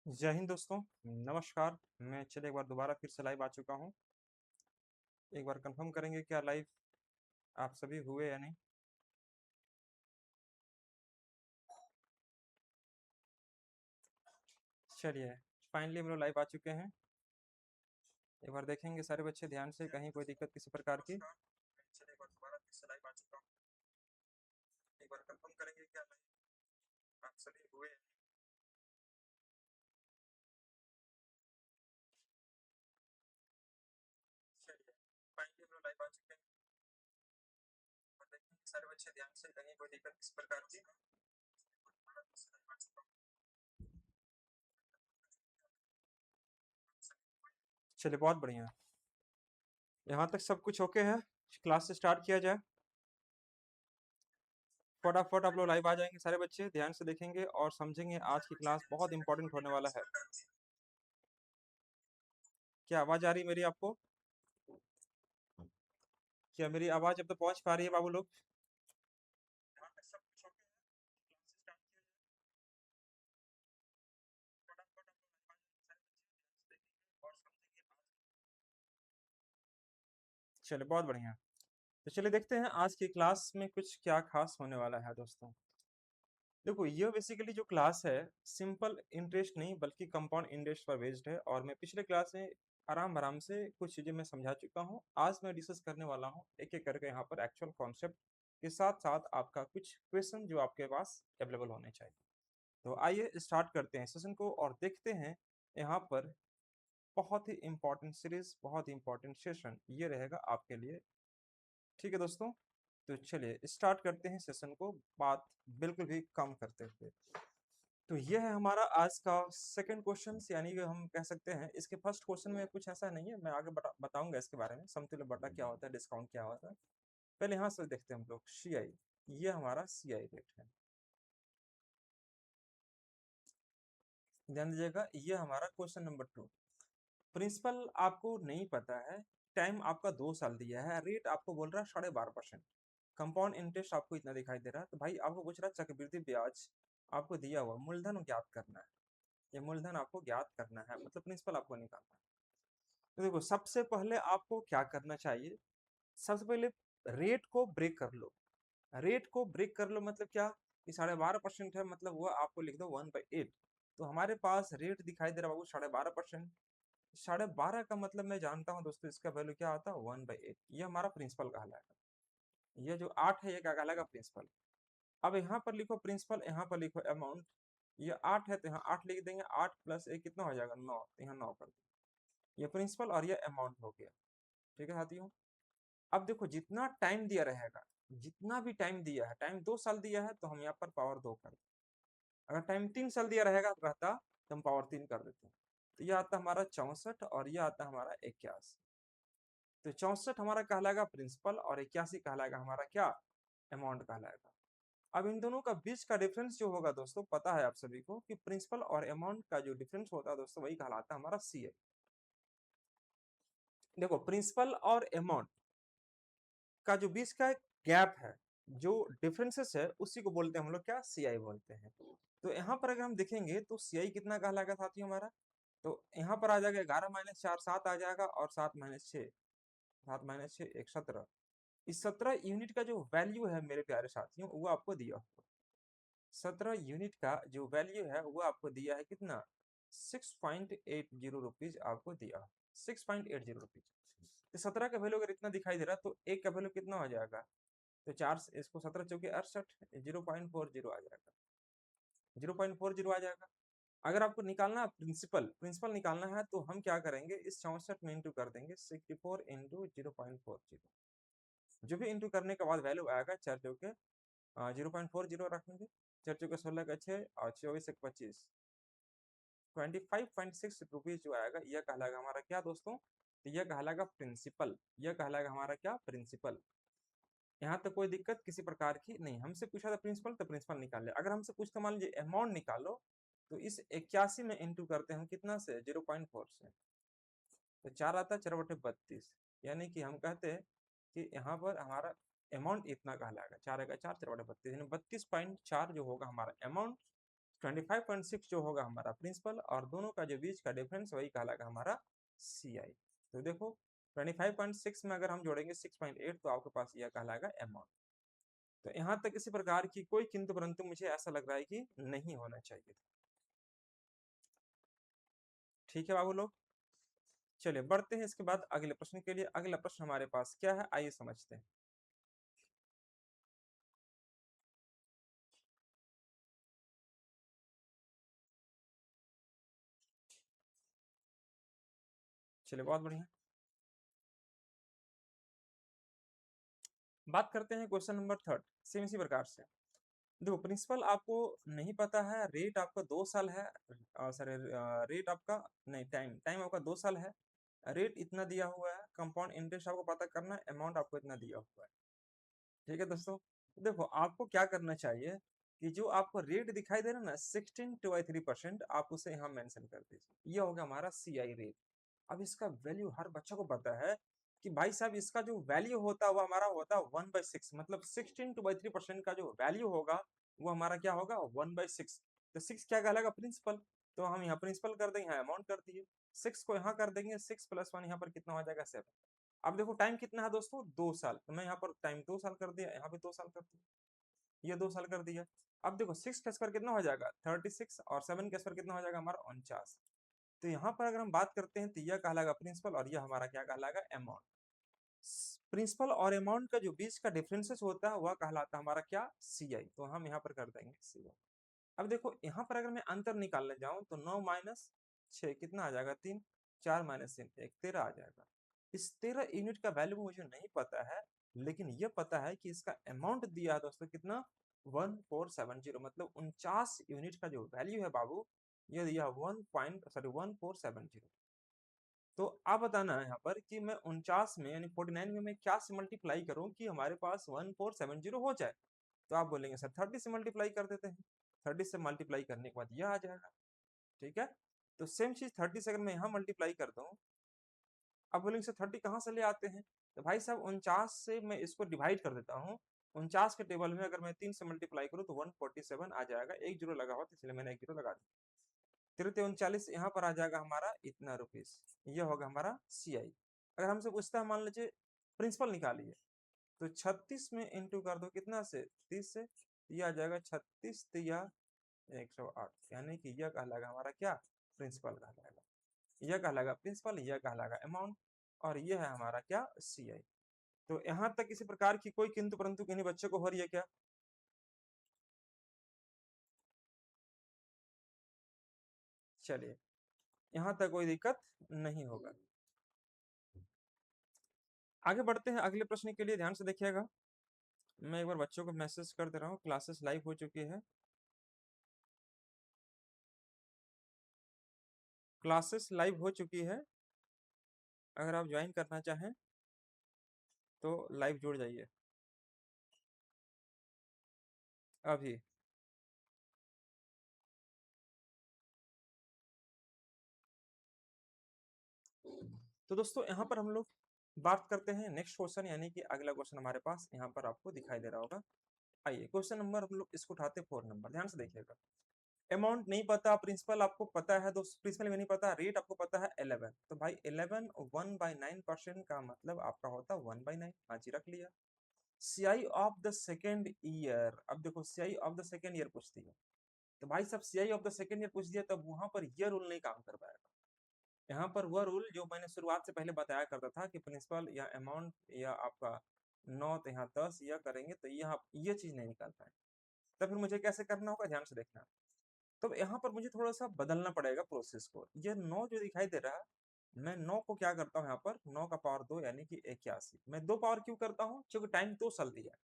जय हिंद दोस्तों। नमस्कार। मैं चलिए एक बार दोबारा फिर से लाइव आ चुका हूँ। एक बार कंफर्म करेंगे क्या लाइव आप सभी हुए या नहीं। चलिए, फाइनली हम लोग लाइव आ चुके हैं। एक बार देखेंगे सारे बच्चे ध्यान से, कहीं कोई दिक्कत किसी प्रकार की। चलिए एक बार दोबारा फिर से लाइव आ चुका हूँ। एक बार कंफर्म करेंगे क्या लाइव आप सभी हुए या नहीं। चलिए, फाइनली हम लोग लाइव आ चुके हैं और देखेंगे सारे बच्चे ध्यान से, कहीं कोई दिक्कत किसी प्रकार की। दोबारा फिर से लाइव आ चुका हूँ। चलिए, बहुत बढ़िया। यहाँ तक सब कुछ ओके है। क्लास से स्टार्ट किया जाए। फटाफट आप लोग लाइव आ जाएंगे सारे बच्चे, ध्यान से देखेंगे और समझेंगे। आज की क्लास बहुत इंपॉर्टेंट होने वाला है। क्या आवाज आ रही है मेरी आपको? क्या मेरी आवाज अब तक पहुंच पा रही है बाबू लोग? यहाँ तक सब कुछ ओके है। क्लास से स्टार्ट किया जाए। फटाफट आप लोग लाइव आ जाएंगे सारे बच्चे, ध्यान से देखेंगे और समझेंगे आज चलिए, बहुत बढ़िया। तो चलिए देखते हैं आज की क्लास में कुछ क्या खास होने वाला है दोस्तों। देखो, ये बेसिकली जो क्लास है, सिंपल इंटरेस्ट नहीं बल्कि कंपाउंड इंटरेस्ट पर बेस्ड है। और मैं पिछले क्लास में आराम आराम से कुछ चीजें मैं समझा चुका हूँ। आज मैं डिस्कस करने वाला हूँ एक एक करके यहाँ पर एक्चुअल कॉन्सेप्ट के साथ साथ आपका कुछ क्वेश्चन जो आपके पास अवेलेबल होने चाहिए। तो आइए स्टार्ट करते हैं सेशन को और देखते हैं यहाँ पर। बहुत ही इंपॉर्टेंट सीरीज, बहुत ही इंपॉर्टेंट सेशन ये रहेगा आपके लिए। ठीक है दोस्तों, तो चलिए स्टार्ट करते हैं सेशन को, बात बिल्कुल भी कम करते हुए। तो ये है हमारा आज का सेकंड क्वेश्चन, यानी कि हम कह सकते हैं इसके फर्स्ट क्वेश्चन में कुछ ऐसा नहीं है। मैं आगे बताऊंगा इसके बारे में, समतुल्य बटा क्या होता है, डिस्काउंट क्या होता है। पहले यहाँ से देखते हैं हम लोग सीआई। ये हमारा सीआई रेट है। ध्यान दीजिएगा, ये हमारा क्वेश्चन नंबर 2। प्रिंसिपल आपको नहीं पता है, टाइम आपका 2 साल दिया है, रेट आपको बोल रहा है 12.5%, कंपाउंड इंटरेस्ट आपको इतना दिखाई दे रहा है। तो भाई आपको पूछ रहा है चक्रवृद्धि ब्याज आपको दिया हुआ मूलधन ज्ञात करना है। ये मूलधन आपको ज्ञात करना है, मतलब प्रिंसिपल आपको निकालना है। तो देखो, सबसे पहले आपको क्या करना चाहिए। सबसे पहले रेट को ब्रेक कर लो। रेट को ब्रेक कर लो मतलब क्या, कि 12.5% है, मतलब वो आपको लिख दो 1/8। तो हमारे पास रेट दिखाई दे रहा है बाबू 12.5%। 12.5 का मतलब मैं जानता हूँ दोस्तों, इसका वैल्यू क्या आता है, 1/8। ये हमारा प्रिंसिपल कहलाएगा। ये जो 8 है ये क्या कहलाएगा, प्रिंसिपल। अब यहाँ पर लिखो प्रिंसिपल, यहाँ पर लिखो अमाउंट। ये 8 है तो यहाँ 8 लिख देंगे, 8 + 1 कितना हो जाएगा, 9। तो यहाँ 9 कर देंगे। ये प्रिंसिपल और ये अमाउंट हो गया। ठीक है साथियों। अब देखो, जितना टाइम दिया रहेगा, जितना भी टाइम दिया है, टाइम 2 साल दिया है तो हम यहाँ पर पावर 2 कर दें। अगर टाइम 3 साल दिया रहेगा रहता तो हम पावर 3 कर देते हैं। तो ये आता हमारा 64 और ये आता हमारा 81। तो 64 हमारा कहलाएगा प्रिंसिपल और 81 कहलाएगा हमारा क्या, अमाउंट कहलाएगा। अब इन दोनों का बीच का डिफरेंस जो होगा दोस्तों, पता है आप सभी को कि प्रिंसिपल और अमाउंट का जो डिफरेंस होता है दोस्तों, वही कहलाता है हमारा सीए। देखो, प्रिंसिपल और अमाउंट का जो बीच का गैप है, जो डिफरेंसेस है, उसी को बोलते हैं हम लोग क्या, सीआई बोलते हैं। तो यहाँ पर अगर हम देखेंगे तो सीआई कितना कहलाएगा साथियों हमारा। तो यहाँ पर आ जाएगा 11 - 4 7 आ जाएगा, और 7 - 6, 7 - 6 एक 17। इस 17 यूनिट का जो वैल्यू है मेरे प्यारे साथियों, वो आपको दिया हुआ। 17 यूनिट का जो वैल्यू है वो आपको दिया है कितना, 6.80 रुपीज आपको दिया। 6.80 रुपीज। तो 17 का वैल्यू अगर इतना दिखाई दे रहा है तो एक का वैल्यू कितना हो जाएगा। तो चार इसको 17 चौके 68, 0.40 आ जाएगा। 0.40 आ जाएगा। अगर आपको निकालना है प्रिंसिपल, प्रिंसिपल निकालना है तो हम क्या करेंगे, इस 64 में इंटू कर देंगे 64 इंटू 0.40। जो भी इंटू करने के बाद वैल्यू आएगा, चार चौके 0.40 रखेंगे। चार चौके 16 का 6 और 24 एक 25, 25.6 रुपीज जो आएगा, यह कहलाएगा हमारा क्या दोस्तों, तो यह कहलाएगा प्रिंसिपल। यह कहलाएगा हमारा क्या, प्रिंसिपल। यहाँ तक कोई दिक्कत किसी प्रकार की नहीं। हमसे पूछा था प्रिंसिपल तो प्रिंसिपल निकाल लिया। अगर हमसे पूछता मान लीजिए अमाउंट निकालो, तो इस 81 में इंटू करते हैं कितना से, 0.4 से। तो 4 आता है 4/32। यानी कि हम कहते हैं कि यहाँ पर हमारा अमाउंट इतना कहलाएगा, 4 का 4, 4/32, यानी 32.4 जो होगा हमारा अमाउंट। 25.6 जो होगा हमारा प्रिंसिपल, और दोनों का जो बीच का डिफरेंस वही कहलाएगा हमारा सी आई। तो देखो 25.6 में अगर हम जोड़ेंगे 6.8 तो आपके पास यह कहलाएगा अमाउंट। तो यहाँ तक किसी प्रकार की कोई किंतु परंतु मुझे ऐसा लग रहा है कि नहीं होना चाहिए था। ठीक है बाबू लोग, चलिए बढ़ते हैं इसके बाद अगले प्रश्न के लिए। अगला प्रश्न हमारे पास क्या है, आइए समझते हैं। चलिए बहुत बढ़िया, बात करते हैं क्वेश्चन नंबर थर्ड। सेम इसी प्रकार से देखो, प्रिंसिपल आपको नहीं पता है, रेट आपका 2 साल है, सॉरी रेट आपका नहीं, टाइम टाइम आपका 2 साल है, रेट इतना दिया हुआ है, कंपाउंड इंटरेस्ट आपको पता करना है, अमाउंट आपको इतना दिया हुआ है। ठीक है दोस्तों, देखो आपको क्या करना चाहिए कि जो आपको रेट दिखाई दे रहा है ना 16.3%, आप उसे यहाँ मेंशन कर दीजिए, ये होगा हमारा सी आई रेट। अब इसका वैल्यू हर बच्चा को पता है कि भाई साहब इसका जो वैल्यू होता है वो हमारा होता है 1/6, मतलब 16/3% का जो वैल्यू होगा वो हमारा क्या होगा 1/6। तो 6 क्या कहलाएगा प्रिंसिपल, तो हम यहाँ प्रिंसिपल कर देंगे, यहाँ अमाउंट कर दिए, 6 को यहाँ कर देंगे, 6+1 यहाँ पर कितना हो जाएगा 7। अब देखो टाइम कितना है दोस्तों 2 साल, तो मैं यहाँ पर टाइम 2 साल कर दिया, यहाँ पे 2 साल कर दिया, ये 2 साल कर दिया। अब देखो 6 का स्क्वायर कितना हो जाएगा 36, और 7 का स्क्वायर कितना हो जाएगा हमारा 49। तो यहाँ पर अगर हम बात करते हैं तो यह कहलाएगा प्रिंसिपल, और यह हमारा क्या कहलाएगा अमाउंट। प्रिंसिपल और अमाउंट का जो बीच का डिफरेंसेस होता है वह कहलाता है हमारा क्या सी आई, तो हम यहाँ पर कर देंगे सी आई। अब देखो यहाँ पर अगर मैं अंतर निकालने जाऊं तो 9 - 6 कितना आ जाएगा 3, 4 - 3 1, 13 आ जाएगा। इस 13 यूनिट का वैल्यू मुझे नहीं पता है, लेकिन ये पता है कि इसका अमाउंट दिया है दोस्तों कितना 1470, मतलब 49 यूनिट का जो वैल्यू है बाबू, ये दिया 1.470। तो आप बताना है यहाँ पर कि मैं 49 में यानी 49 में मैं क्या से मल्टीप्लाई करूं कि हमारे पास 1470 हो जाए। तो आप बोलेंगे सर 30 से मल्टीप्लाई कर देते हैं, 30 से मल्टीप्लाई करने के बाद यह आ जाएगा। ठीक है, तो सेम चीज 30 से अगर मैं यहाँ मल्टीप्लाई कर दूं, अब बोलेंगे सर 30 कहाँ से ले आते हैं, तो भाई साहब 49 से मैं इसको डिवाइड कर देता हूँ। 49 के टेबल में अगर मैं 3 से मल्टीप्लाई करूँ तो 147 आ जाएगा, एक जीरो लगा हुआ तो इसलिए मैंने एक जीरो लगा दिया। 3 × 39 यहाँ पर आ जाएगा हमारा इतना रुपीस, ये होगा हमारा सी आई। अगर हमसे पूछता है मान लीजिए प्रिंसिपल निकालिए, तो 36 में इंटू कर दो कितना से 30 से, ये आ जाएगा 36 × 3 = 108, यानी कि यह कहलाएगा हमारा क्या प्रिंसिपल कहलाएगा, यह कहलाएगा प्रिंसिपल, यह कहलाएगा अमाउंट, और यह है हमारा क्या सी आई। तो यहाँ तक किसी प्रकार की कोई किंतु परंतु किन्हीं बच्चों को हो रही है क्या? चलिए यहाँ तक कोई दिक्कत नहीं होगा। आगे बढ़ते हैं अगले प्रश्न के लिए, ध्यान से देखिएगा। मैं एक बार बच्चों को मैसेज कर दे रहा हूँ, क्लासेस लाइव हो चुकी है, क्लासेस लाइव हो चुकी है, अगर आप ज्वाइन करना चाहें तो लाइव जुड़ जाइए अभी। तो दोस्तों यहाँ पर हम लोग बात करते हैं नेक्स्ट क्वेश्चन, यानी कि अगला क्वेश्चन हमारे पास यहाँ पर आपको दिखाई दे रहा होगा। आइए क्वेश्चन नंबर हम लोग इसको उठाते 4 नंबर, ध्यान से देखिएगा। अमाउंट नहीं पता, प्रिंसिपल आपको पता है दोस्त, प्रिंसिपल में नहीं पता, रेट आपको पता है 11, तो भाई 11 1/9% का मतलब आपका होता है 1/9, हाँ जी रख लिया। CI of the second year, अब देखो CI of the second year पूछती है, तो भाई साहब CI of the second year पूछ दिया, तब वहां पर ये रूल नहीं काम कर पाएगा। यहाँ पर वह रूल जो मैंने शुरुआत से पहले बताया करता था कि प्रिंसिपल या अमाउंट या आपका 9 तो यहाँ 10 या करेंगे तो यहाँ ये चीज नहीं निकाल पाए, तो फिर मुझे कैसे करना होगा, ध्यान से देखना। तो यहाँ पर मुझे थोड़ा सा बदलना पड़ेगा प्रोसेस को, ये 9 जो दिखाई दे रहा है, मैं 9 को क्या करता हूँ यहाँ पर 9 का पावर 2 यानी कि 81, मैं 2 पावर क्यों करता हूँ, क्योंकि टाइम 2 साल दिया है।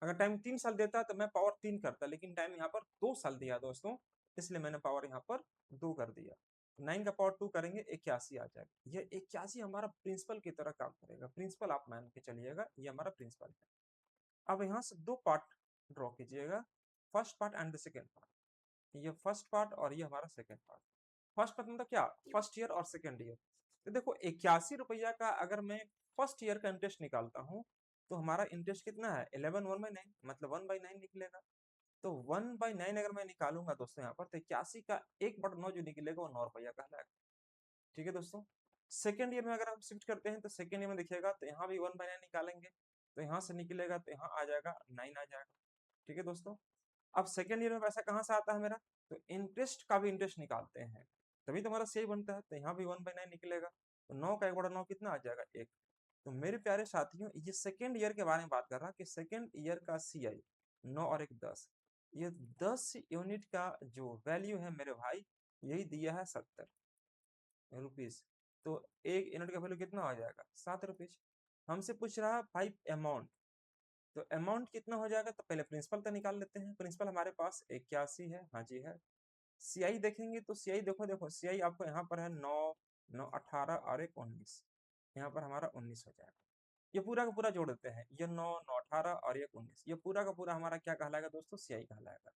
अगर टाइम 3 साल देता तो मैं पावर 3 करता, लेकिन टाइम यहाँ पर 2 साल दिया दोस्तों, इसलिए मैंने पावर यहाँ पर 2 कर दिया। 9 का पावर 2 करेंगे 81 आ जाएगा, ये 81 हमारा प्रिंसिपल की तरह काम करेगा, प्रिंसिपल आप मान के चलिएगा ये हमारा प्रिंसिपल है। अब यहाँ से 2 पार्ट ड्रॉ कीजिएगा, first part and the second part, ये फर्स्ट पार्ट और ये हमारा सेकेंड पार्ट। फर्स्ट पार्ट मतलब क्या, फर्स्ट ईयर और सेकेंड ईयर। तो देखो 81 रुपया का अगर मैं फर्स्ट ईयर का इंटरेस्ट निकालता हूँ, तो हमारा इंटरेस्ट कितना है 11 1/9, मतलब 1/9 निकलेगा। तो 1/9 अगर मैं निकालूंगा दोस्तों यहाँ पर, तो 81 का 1/9 जो निकलेगा वो 9 रुपया कहलाएगा। ठीक है दोस्तों। सेकेंड ईयर में अगर हम शिफ्ट करते हैं तो सेकेंड ईयर में देखिएगा तो यहाँ भी 1/9 निकालेंगे, तो यहाँ से निकलेगा तो यहाँ आ जाएगा 9 आ जाएगा। ठीक है दोस्तों। अब सेकेंड ईयर में पैसा कहाँ से आता है मेरा, तो इंटरेस्ट का भी इंटरेस्ट निकालते हैं, तभी तो हमारा सही बनता है। तो यहाँ भी 1/9 निकलेगा, तो 9 का 1/9 कितना आ जाएगा, 1। तो मेरे प्यारे साथियों, ये सेकेंड ईयर के बारे में बात कर रहा कि सेकेंड ईयर का CI 9 और 1 10, ये 10 यूनिट का जो वैल्यू है मेरे भाई, यही दिया है 70 रुपीज। तो 1 यूनिट का वैल्यू कितना हो जाएगा, 7 रुपीज। हमसे पूछ रहा है भाई अमाउंट, तो अमाउंट कितना हो जाएगा, तो पहले प्रिंसिपल तो निकाल लेते हैं। प्रिंसिपल हमारे पास 81 है, हाँ जी है। CI देखेंगे तो CI देखो देखो CI आपको यहाँ पर है 9, 9 18 और 1 19, यहाँ पर हमारा 19 हो जाएगा। ये पूरा का पूरा जोड़ देते हैं, ये 9, 9 18 और ये 19, ये पूरा का पूरा हमारा क्या कहलाएगा दोस्तों, CI कहलाएगा।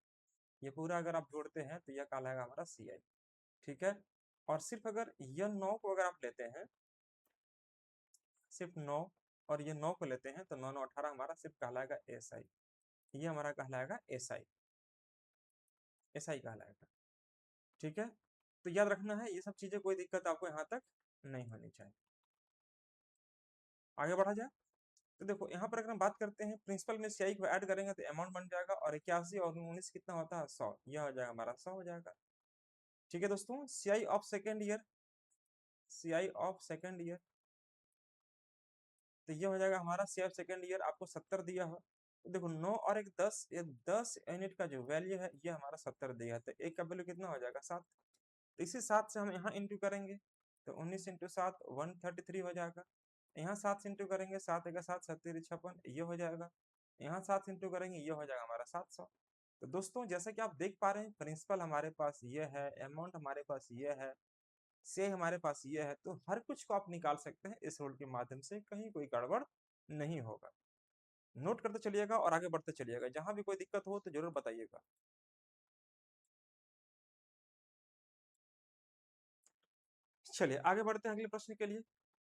ये पूरा अगर आप जोड़ते हैं तो यह कहलाएगा हमारा CI। ठीक है। और सिर्फ अगर यह 9 को अगर आप लेते हैं, सिर्फ 9 और ये 9 को लेते हैं, तो 9 9 18 हमारा सिर्फ कहलाएगा SI। ये हमारा कहलाएगा SI, SI कहलाएगा। ठीक है। तो याद रखना है ये सब चीजें, कोई दिक्कत आपको यहाँ तक नहीं होनी चाहिए। आगे बढ़ा जाए तो देखो यहाँ पर अगर हम बात करते हैं प्रिंसिपल में CI को ऐड करेंगे तो अमाउंट बन जाएगा, और 81 और 19 कितना होता है, 100। यह हो जाएगा हमारा 100 हो जाएगा। ठीक है दोस्तों। CI of second year, CI of second year, तो ये हो जाएगा हमारा CI ऑफ सेकेंड ईयर, आपको 70 दिया हो, तो देखो 9 और 1 10, ये 10 यूनिट का जो वैल्यू है ये हमारा 70 दिया है, तो एक का वैल्यू कितना हो जाएगा, 7। तो इसी 7 से हम यहाँ इंटू करेंगे, तो 19 इंटू 7 133 हो जाएगा। यहाँ 7 से इंटू करेंगे, 7 एक 7 7 56, ये हो जाएगा। यहाँ 7 से इंटू करेंगे, ये हो जाएगा हमारा 700। तो दोस्तों जैसा कि आप देख पा रहे हैं, प्रिंसिपल हमारे पास ये है, अमाउंट हमारे पास ये है, से हमारे पास ये है, तो हर कुछ को आप निकाल सकते हैं इस रूल के माध्यम से, कहीं कोई गड़बड़ नहीं होगा। नोट करते चलिएगा और आगे बढ़ते चलिएगा, जहां भी कोई दिक्कत हो तो जरूर बताइएगा। चलिए आगे बढ़ते हैं अगले प्रश्न के लिए।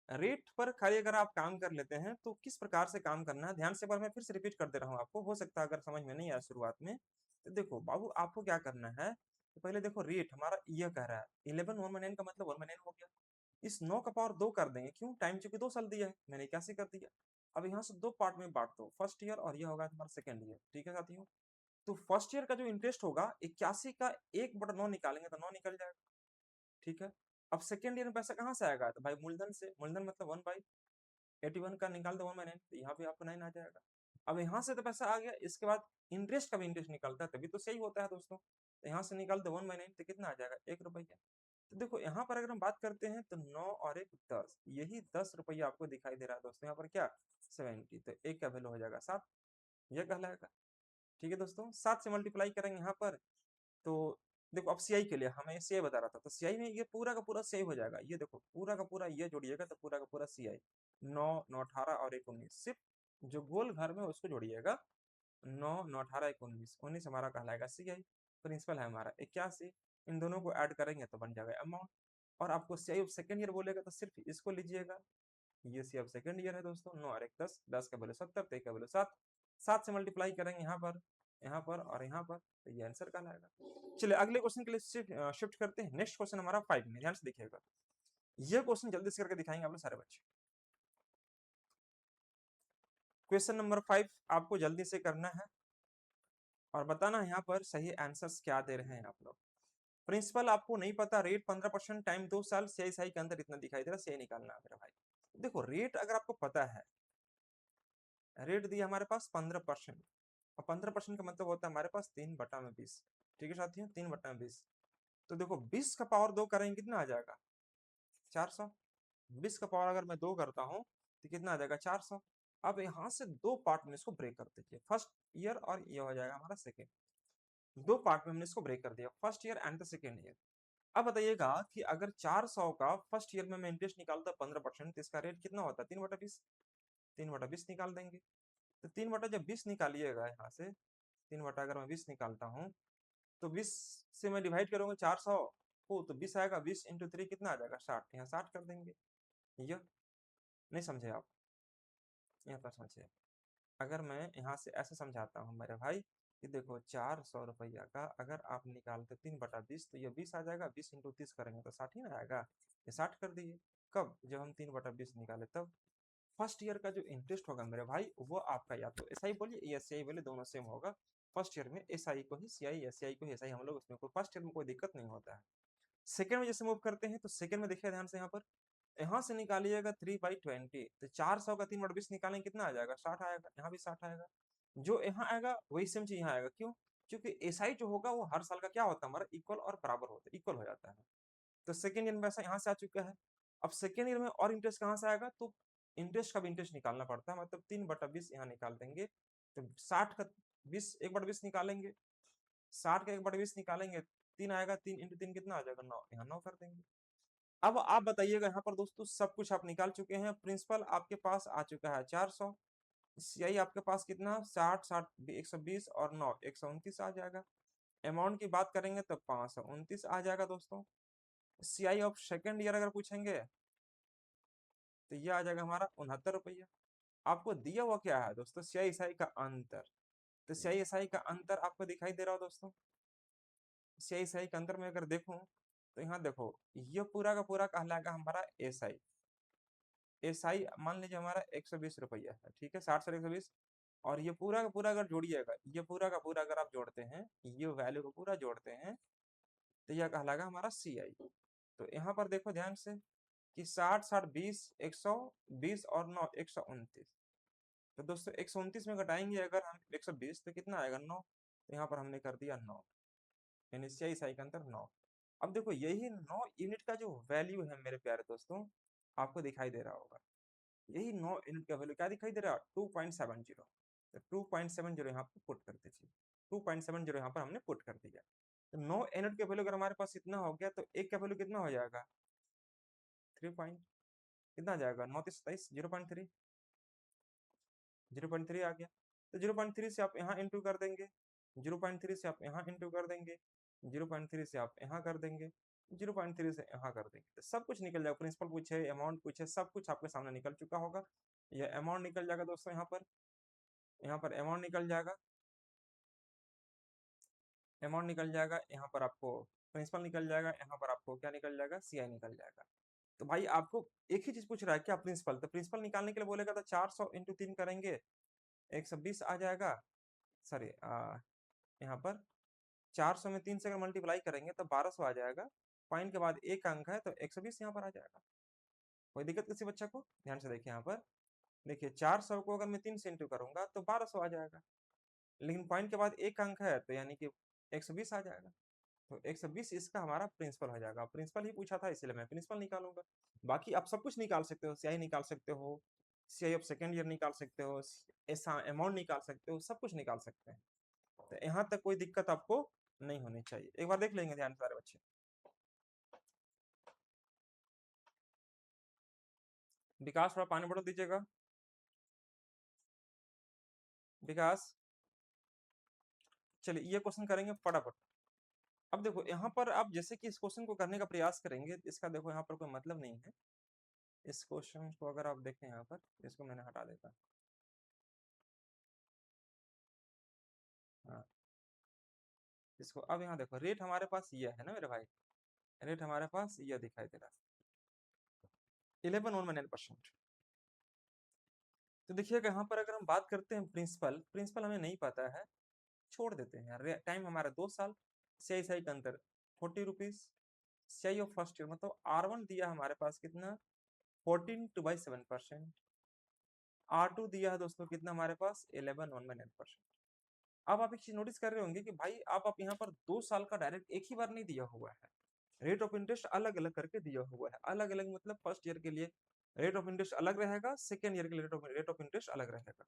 रेट पर खाली अगर आप काम कर लेते हैं तो किस प्रकार से काम करना है, ध्यान से, पर मैं फिर से रिपीट कर दे रहा हूँ आपको, हो सकता है अगर समझ में नहीं आया शुरुआत में। तो देखो बाबू, आपको क्या करना है, तो पहले देखो रेट हमारा ये कह रहा है 11 1/9 का मतलब 1/9 हो गया। इस 9 का पावर 2 कर देंगे, क्यों, टाइम चूंकि 2 साल दिया है, मैंने 81 कर दिया। अब यहाँ से दो पार्ट में बांट दो, फर्स्ट ईयर और ये होगा तुम्हारा सेकंड ईयर। ठीक है साथियों। तो फर्स्ट ईयर का जो इंटरेस्ट होगा 81 का 1/9 निकालेंगे तो 9 निकल जाएगा। ठीक है। अब सेकंड ईयर में पैसा कहाँ से आएगा, तो भाई मूलधन से, मूलधन मतलब 1/81 का निकाल दो 1/9, तो यहाँ पे आपको 9 आ जाएगा। अब यहाँ से तो पैसा आ गया, इसके बाद इंटरेस्ट का भी इंटरेस्ट निकलता है, तभी तो सही होता है दोस्तों। तो यहाँ से निकाल दो 1/9, तो कितना आ जाएगा, 1 रुपया। तो देखो यहाँ पर अगर हम बात करते हैं तो 9 और 1 10, यही 10 रुपया आपको दिखाई दे रहा है दोस्तों, यहाँ पर क्या 70, तो एक का वैल्यू हो जाएगा 7, यह कहलाएगा। ठीक है दोस्तों। 7 से मल्टीप्लाई करेंगे यहाँ पर, तो देखो अब CI के लिए हमें CI बता रहा था, तो CI में ये पूरा का पूरा CI हो जाएगा, ये देखो पूरा का पूरा ये जोड़िएगा तो पूरा का पूरा CI 9 9 18 और 1 19, सिर्फ जो गोल घर में उसको जोड़िएगा, 9 9 18 1 19, 19 हमारा कहलाएगा CI। प्रिंसिपल है हमारा 81, इन दोनों को ऐड करेंगे तो बन जाएगा अमाउंट। और आपको CI ऑफ सेकेंड ईयर बोलेगा तो सिर्फ इसको लीजिएगा, ये CI ऑफ सेकेंड ईयर है दोस्तों, 9 और 1 10, 10 का वैल्यू 70, तो 1 का वैल्यू 7, 7 से मल्टीप्लाई करेंगे यहाँ पर, यहाँ पर और यहाँ पर, तो ये आंसर कहलाएगा। चलिए अगले क्वेश्चन के लिए शिफ्ट करते हैं। नेक्स्ट क्वेश्चन हमारा 5 में, ध्यान से देखिएगा, ये क्वेश्चन जल्दी से करके दिखाएंगे आप लोग सारे बच्चे। क्वेश्चन नंबर 5 आपको जल्दी से करना है और बताना है यहाँ पर सही आंसर्स क्या दे रहे हैं आप लोग। प्रिंसिपल आपको नहीं पता, रेट 15%, टाइम 2 साल, CI साई के अंदर इतना दिखाई दे रहा है, CI निकालना है मेरा भाई। देखो रेट अगर आपको पता है, रेट दिया हमारे पास 15%, और 15% का मतलब होता है हमारे पास 3/20। ठीक है साथियों, 3/20। तो देखो 20 का पावर 2 करेंगे कितना आ जाएगा, 400। 20 का पावर अगर मैं 2 करता हूँ तो कितना आ जाएगा, 400। अब यहाँ से दो पार्ट में इसको ब्रेक कर दीजिए, फर्स्ट ईयर और ये हो जाएगा हमारा सेकेंड। दो पार्ट में हमने इसको ब्रेक कर दिया, first year and the second year. अब बताइएगा कि अगर 400 का फर्स्ट ईयर में मैं इंटरेस्ट निकालता 15%, तो इसका रेट कितना होता है, 3/20। 3/20 निकाल देंगे, तो 3 जब 20 निकालिएगा यहाँ से, 3 अगर मैं 20 निकालता हूँ, तो 20 से मैं डिवाइड करूंगा 400 को, तो 20 आएगा, 20 इंटू 3 कितना आ जाएगा, 60, यहाँ 60 कर देंगे। ये नहीं समझे आप, यहाँ पर समझिए। अगर मैं यहाँ से ऐसे समझाता हूँ मेरे भाई, कि देखो 400 रुपया का अगर आप निकालते 3/20 तो ये 20 आ जाएगा, 20 × 30 करेंगे तो 60 ही ना आएगा, ये 60 कर दिए। कब? जब हम 3/20 निकाले तब। फर्स्ट ईयर का जो इंटरेस्ट होगा मेरे भाई वो आपका या तो एस आई बोलिए या सी आई बोलिए, दोनों सेम होगा। फर्स्ट ईयर में एस आई को ही सी आई, एस आई को ही एस आई, हम लोग उसमें कोई फर्स्ट ईयर में कोई दिक्कत नहीं होता है। सेकंड में जैसे मूव करते हैं तो सेकंड में देखिए ध्यान से, यहाँ से निकालिएगा 3/20, तो 400 का 3/20 निकालेंगे कितना आ जाएगा? 60 आएगा, यहाँ भी 60 आएगा। जो यहाँ आएगा वही सेम चीज यहाँ आएगा। क्यों? क्योंकि एसआई जो होगा वो हर साल का क्या होता है हमारा, इक्वल और बराबर होता है, इक्वल हो जाता है। तो सेकेंड ईयर में पैसा यहाँ से आ चुका है। अब सेकेंड ईयर में और इंटरेस्ट कहाँ से आएगा? तो इंटरेस्ट का भी इंटरेस्ट निकालना पड़ता है, मतलब 3/20 यहाँ निकाल देंगे तो 60 का 20 1/20 निकालेंगे, 60 का 1/20 निकालेंगे, 3 आएगा, 3 × 3 कितना आ जाएगा? 9, यहाँ 9 कर देंगे। अब आप बताइएगा यहाँ पर दोस्तों, सब कुछ आप निकाल चुके हैं, प्रिंसिपल आपके पास आ चुका है 400, सीआई आपके पास कितना 60 60 120 और 9 129 आ जाएगा। अमाउंट की बात करेंगे तो 529 आ जाएगा दोस्तों। सीआई ऑफ सेकेंड ईयर अगर पूछेंगे तो ये आ जाएगा हमारा 69 रुपया। आपको दिया हुआ क्या है दोस्तों? सीआई एसआई का अंतर। तो सीआई एसआई का अंतर आपको दिखाई दे रहा हो दोस्तों? सीआई एसआई के अंतर में अगर देखूं तो यहाँ देखो, ये पूरा का पूरा कहलाएगा हमारा एसआई। एसआई मान लीजिए हमारा 120 रुपया है, ठीक है, 60 से 120। और ये पूरा का पूरा अगर जोड़िएगा, ये पूरा का पूरा अगर आप जोड़ते हैं, ये वैल्यू को पूरा जोड़ते हैं तो यह कहलाएगा हमारा सी आई। तो यहाँ पर देखो ध्यान से कि 60 60 20 120 और 9 129। तो दोस्तों 129 में घटाएंगे अगर हम 120 तो कितना आएगा? 9। तो यहाँ पर हमने कर दिया 9, यानी सी आई साई का अंतर 9। अब देखो यही 9 यूनिट का जो वैल्यू है मेरे प्यारे दोस्तों, आपको दिखाई दे रहा होगा। यही 9 यूनिट का वैल्यू क्या दिखाई दे रहा है? 2.70। तो 2.70 यहाँ पर पुट कर दीजिए, 2.70 यहाँ पर हमने पुट कर दिया। तो 9 यूनिट का वैल्यू अगर हमारे पास इतना हो गया तो एक का वैल्यू कितना हो जाएगा? 3 पॉइंट कितना आ जाएगा? 9 27 0.3, 0.3 आ गया। तो 0.3 से आप यहाँ इंटू कर देंगे, 0.3 से आप यहाँ इंटू कर देंगे, 0.3 से आप यहाँ कर देंगे, 0.3 से यहाँ कर देंगे, तो सब कुछ निकल जाएगा। प्रिंसिपल पूछे, अमाउंट पूछे, सब कुछ आपके सामने निकल चुका होगा। यह अमाउंट निकल जाएगा दोस्तों, यहाँ पर अमाउंट निकल जाएगा, अमाउंट निकल जाएगा, यहाँ पर आपको प्रिंसिपल निकल जाएगा, यहाँ पर आपको क्या निकल जाएगा? सीआई निकल जाएगा। तो भाई आपको एक ही चीज पूछ रहा है क्या? प्रिंसिपल। तो प्रिंसिपल निकालने के लिए बोलेगा तो 400 × 3 करेंगे, 120 आ जाएगा। सॉरी, यहाँ पर 400 में 3 से अगर मल्टीप्लाई करेंगे तो 1200 आ जाएगा। पॉइंट के बाद एक अंक है तो 120 यहाँ पर आ जाएगा। कोई दिक्कत किसी बच्चा को? ध्यान से देखिए यहाँ पर, देखिए 400 को अगर मैं 3 से इंटू करूंगा तो 1200 आ जाएगा, लेकिन पॉइंट के बाद एक अंक है तो यानी कि 120 आ जाएगा। तो 120 इसका हमारा प्रिंसिपल हो जाएगा। प्रिंसिपल ही पूछा था इसलिए मैं प्रिंसिपल निकालूंगा। बाकी आप सब कुछ निकाल सकते हो, सीआई निकाल सकते हो, सीआई ऑफ सेकेंड ईयर निकाल सकते हो, ऐसा अमाउंट निकाल सकते हो, सब कुछ निकाल सकते हैं। तो यहाँ तक कोई दिक्कत आपको नहीं होनी चाहिए। एक बार देख लेंगे ध्यान से सारे बच्चे। विकास थोड़ा पानी बोतल दीजिएगा, विकास। चलिए ये क्वेश्चन करेंगे फटाफट। अब देखो यहाँ पर आप जैसे कि इस क्वेश्चन को करने का प्रयास करेंगे, इसका देखो यहाँ पर कोई मतलब नहीं है। इस क्वेश्चन को अगर आप देखें यहाँ पर, इसको मैंने हटा देता। हाँ, इसको अब यहाँ देखो, रेट हमारे पास ये है ना मेरे भाई, रेट हमारे पास ये दिखाई दे रहा है 11.19%। तो देखिएगा यहाँ पर अगर हम बात करते हैं प्रिंसिपल, प्रिंसिपल हमें नहीं पता है, छोड़ देते हैं यार। टाइम हमारा 2 साल, सीआई साई का अंतर 40 rupees, CI of first year मतलब R1 दिया हमारे पास कितना? 14/7%। R2 दिया है दोस्तों कितना हमारे पास? 11.19%। अब आप एक चीज नोटिस कर रहे होंगे कि भाई आप यहाँ पर 2 साल का डायरेक्ट एक ही बार नहीं दिया हुआ है, रेट ऑफ इंटरेस्ट अलग अलग करके दिया हुआ है। अलग अलग मतलब फर्स्ट ईयर के लिए रेट ऑफ इंटरेस्ट अलग रहेगा, सेकेंड ईयर के लिए रेट ऑफ इंटरेस्ट अलग रहेगा।